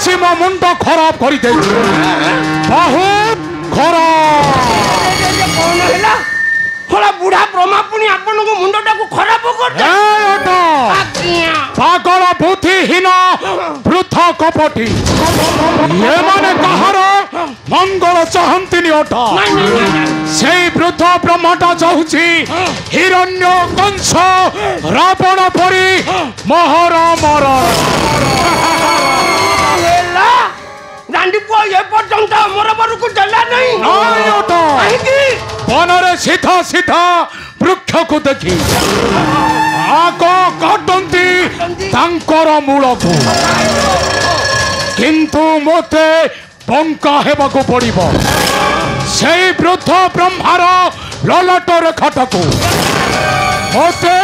आसी मो मुंड खराब कर दे बहुत खराब कौन है थोड़ा बुढ़ा ब्रह्मा पुणी आपन को मुंडटा को खराब कर दे पागल बुद्धिहीन वृथा कपटी ये माने कहार मंगल चाहती अटा से वृद्ध ब्रह्मटा चाहूची हिरण्य कंस रावण परी महर रांडीपुआ ये पर्यंत मोर बरु देला नहीं बनरे सीधा सीधा वृक्ष को देखी आग काटती मूल को किंतु मते बंका हेबाकू पड़िबो से वृद्ध ब्रह्मार ललाट रेखाटा को मते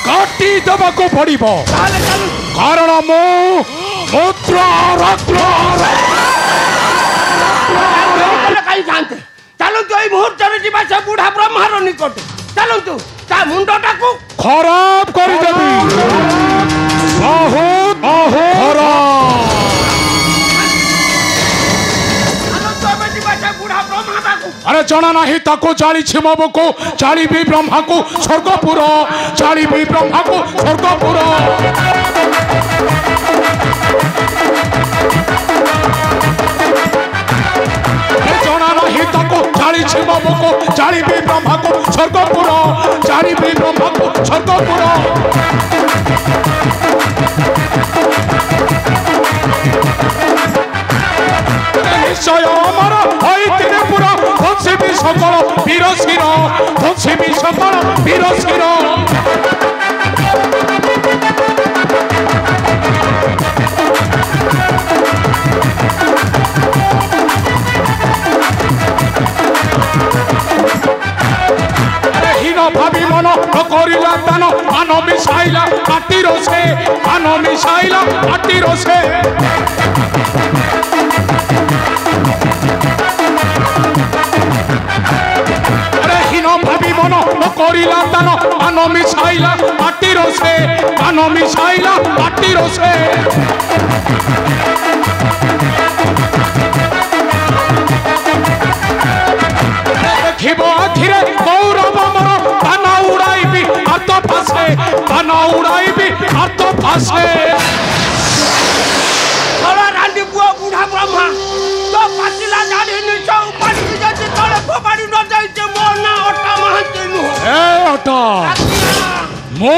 काटी देबाकू पड़िबो कारण मु मुद्रा चलो तो मुहूर्त से बुढ़ा ब्रह्मार निकट चलो तू मुंडटा को खराब कर देबी बहुत खराब अरे जना नहीं ताको जाली छिमबो को जाली भी ब्रह्मा को स्वर्गपुर जाली भी ब्रह्मा को स्वर्गपुर जना नहीं ताको जाली छिमबो को जाली भी ब्रह्मा को स्वर्गपुर जाली भी ब्रह्मा को स्वर्गपुर निश्चय अमर होइतिने पुरा धनसिबी सकल वीरशिर धनसिबी सकल वीरशिर हीन भावी मन करिला दान मान मिसाइला माटी रोसे मान मिसाइला माटी रोसे भावी मन करिला दान मान मिसाइला माटी रोसे मान मिसाइला माटी रोसे देखिबो आखिरे गौरव मोर बाना उड़ाइबी हाथ फासे बाना उड़ाइबी हाथ फासे थोड़ा रांडी बुआ बुढ़ा ब्रह्मा तो पासिला दाढ़ी नीचे ऊपर से तले फोपाड़ी न जाइते मोर ना ओटा महते नु ए ओटा मु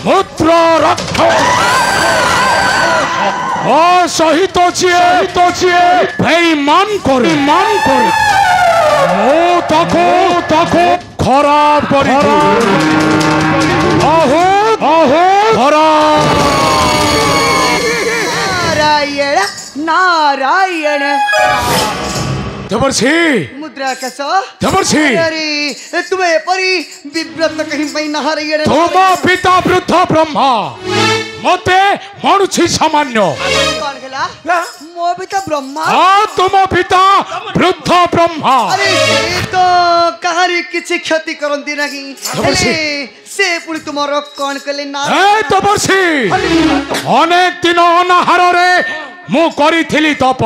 मुद्रा रख ओ सहित छिए बेईमान करे मु ताको खराब करी खराब नारायण देवर्षि मुद्रा कैसा देवर्षि अरे तुम्हें परी विव्रत कहीं पे नारायण तुम पिता वृद्ध ब्रह्मा मते मनुष्य सामान्य कौन कहला मो पिता ब्रह्मा हाँ तुम पिता वृद्ध ब्रह्मा अरे से तो कहारी किसी क्षति करंती नहीं से पुणी तुम्हारो कौन कहले नारायण देवर्षि अनेक दिन अनाहार रे मु करिथिली तप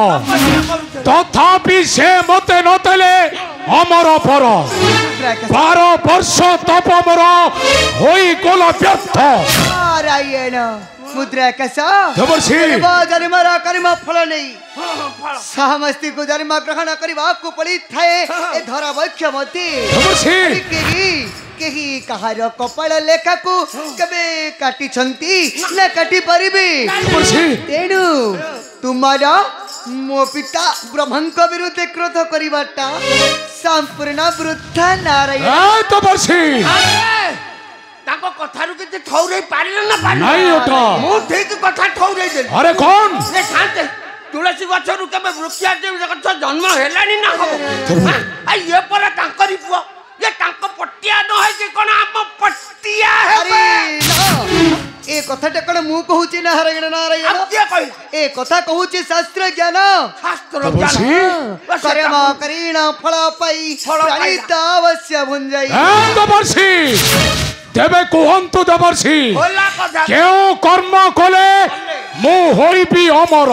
तथापि से मते नतेले अमर पर 12 वर्ष तप मोर होई गला व्यर्थ नारायण मुद्रा कैसा देवर्षि जन्मरा कर्म फल नहीं समस्ती को जन्म ग्रहण करबा को पड़ी थाए ए धरा वक्ष मते देवर्षि केही कहार कपाल लेखा को कबे काटी छंती न काटी परिबे तेणु तुम्हारा मो पिता ब्रह्मंक विरुद्ध क्रोध करिबाटा संपूर्ण वृद्ध नारायण देवर्षि ताको कथारु के ठौरै पारिल न पारि नहीं ओटा मु ठीक कथा ठौरै दे अरे कौन ए शांत तुलसी गछरु केबे वृक्षा गछ जन्म हेलानी ना हो आ ये पर तांकरी पुआ ये तांको पट्टिया न है कि कोन हम पट्टिया है अरे ए कथाटा कोन मु कहूची नारायण अब के कहला ए कथा कहूची शास्त्र ज्ञान ज्ञान कर्म करीण फल पाई प्रणीत अवश्य भुंजाई देवर्षि तेबे कहंतु देवर्षि क्यों कर्म कले मु होइबी अमर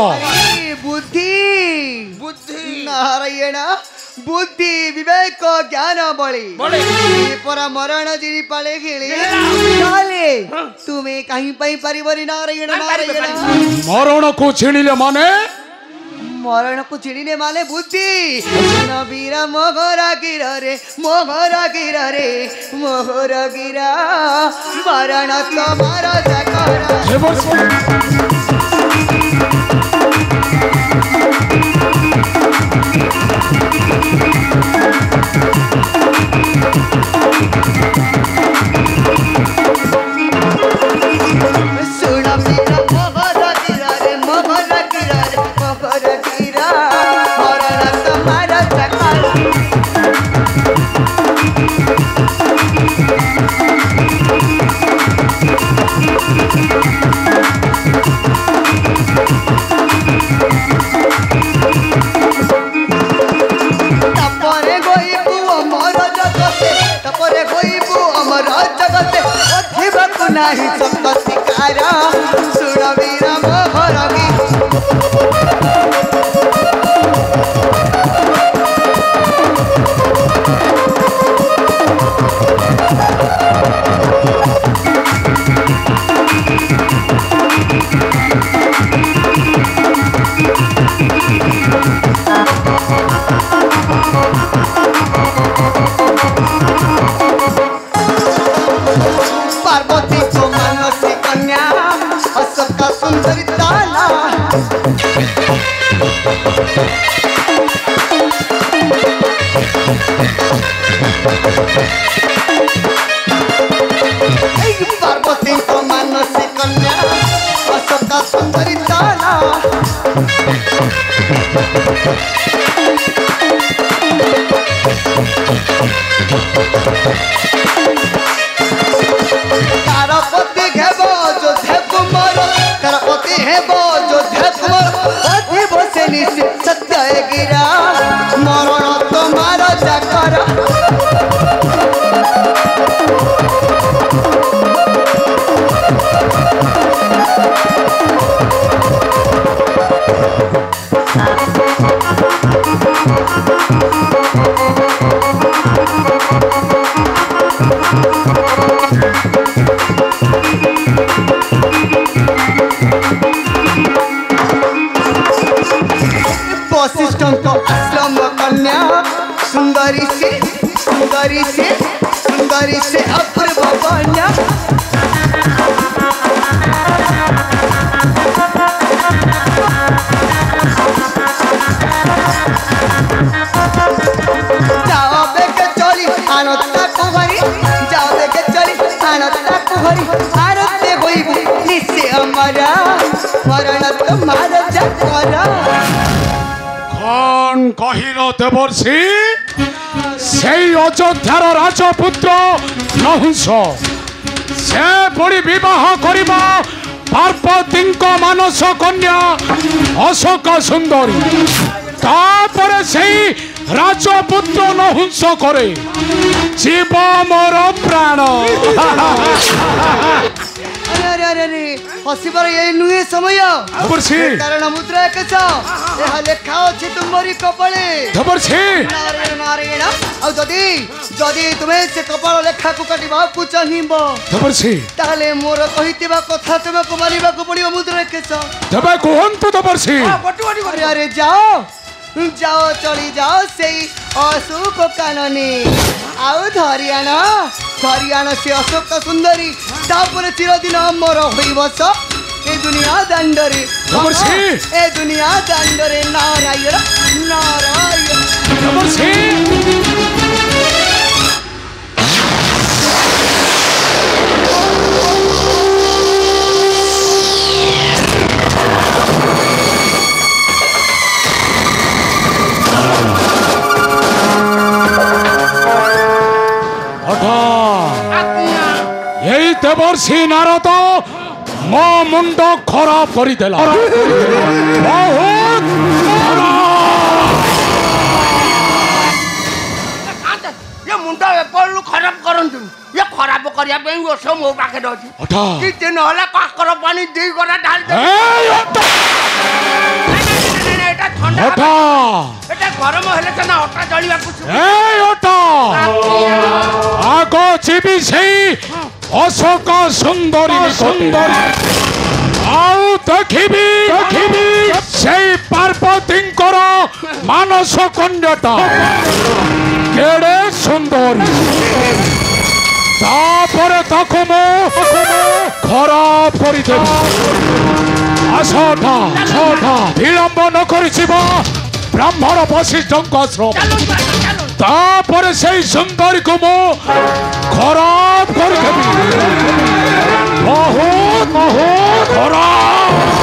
बुद्धि बुद्धि नारायण बुद्धि विवेक ज्ञान बळी परा मरण जिनी पाले खेले ताले तुम्हें कहीं पाई परिवारी नारायण नारायण मरण को छिड़िले माने मरण को छिड़िले माने बुद्धि नबीरा मोगरा गिरा रे मोगरा गिरा रे मोगरा गिरा मरण तुम्हारा जकरा नहीं चमत्कार सुन वीरा मोहरगी पार्वती को मानसी कन्या अशोक सुंदरी ताला पार्वती को मानसी कन्या अशोक सुंदरी ताला तारपति घेबो जो धेकुमर तारपति हेबो जो धेकुमर अति बसे निश्चित सत्य गिरा मरण तुम्हार जाकरा वशिष्ठ आश्रम कन्या सुंदरी से अपूर्व कन्या जाओ बेके चली आनता कुहरी जाओ बेके चली आनता कुहरी आरते होई निश्चय हमारा मरण तुम्हार जकरा कौन कहिल देवर्षि से अयोध्यार राजपुत्र नहुष से पुणी विवाह करिबा पार्वती मानस कन्या अशोक सुंदरी तापरे से राजपुत्र नहुष करे जीव मोर प्राण अरे अरे अरे हसीबार ये नुहे समय कारण मुद्रा एक यह लेखा अच्छी तुम्हारी कपाले नारायण नारायण आ जदि जदि तुम्हें से कपाल लेखा को काटिबा को चाहिबो ताले मोर कहितिबा कथा तुमे को मानिबा को पड़िबो मुद्रा एक तबे कोहंतु देवर्षि अरे अरे जाओ जाओ चली जाओ से अशोक काननी आउ धरियाण से अशोक सुंदरी तापर चिरदिन अमर होइबस ए दुनिया दांडरे ए दुनिया दांडरे नारायण नारायण यही देवर्षि नारद मो मुंड खराब करदेला ये मुंड एपलू खराब करंतु ये खराब करिया पे ओस मो पाखे अछि कि दिन होला काकर पानी दी गरा ढाल दे ହଟା ଏଟା ଗରମ ହେଲେ ସିନା ଅଟା ଜଳିବାକୁ এই ওটা আগ ଯିବି ସେଇ ଅଶୋକ ସୁନ୍ଦରୀ ଆଉ ଦେଖିବି ସେଇ ପାର୍ବତୀଙ୍କର ମାନସ କନ୍ୟାଟା କେଡ଼େ ସୁନ୍ଦରୀ ତାପରେ ତାକୁ ମୁଁ ଖରାପ କରିଦେବି ଆସଟା ବିଳମ୍ବ ନ କରିଯିବ ବ୍ରାହ୍ମଣ ବଶିଷ୍ଠଙ୍କ ଆଶ୍ରମ ତାପରେ ସେଇ ସୁନ୍ଦରୀକୁ ମୁଁ ଖରାପ କରିଦେବି ବହୁତ ଖରାପ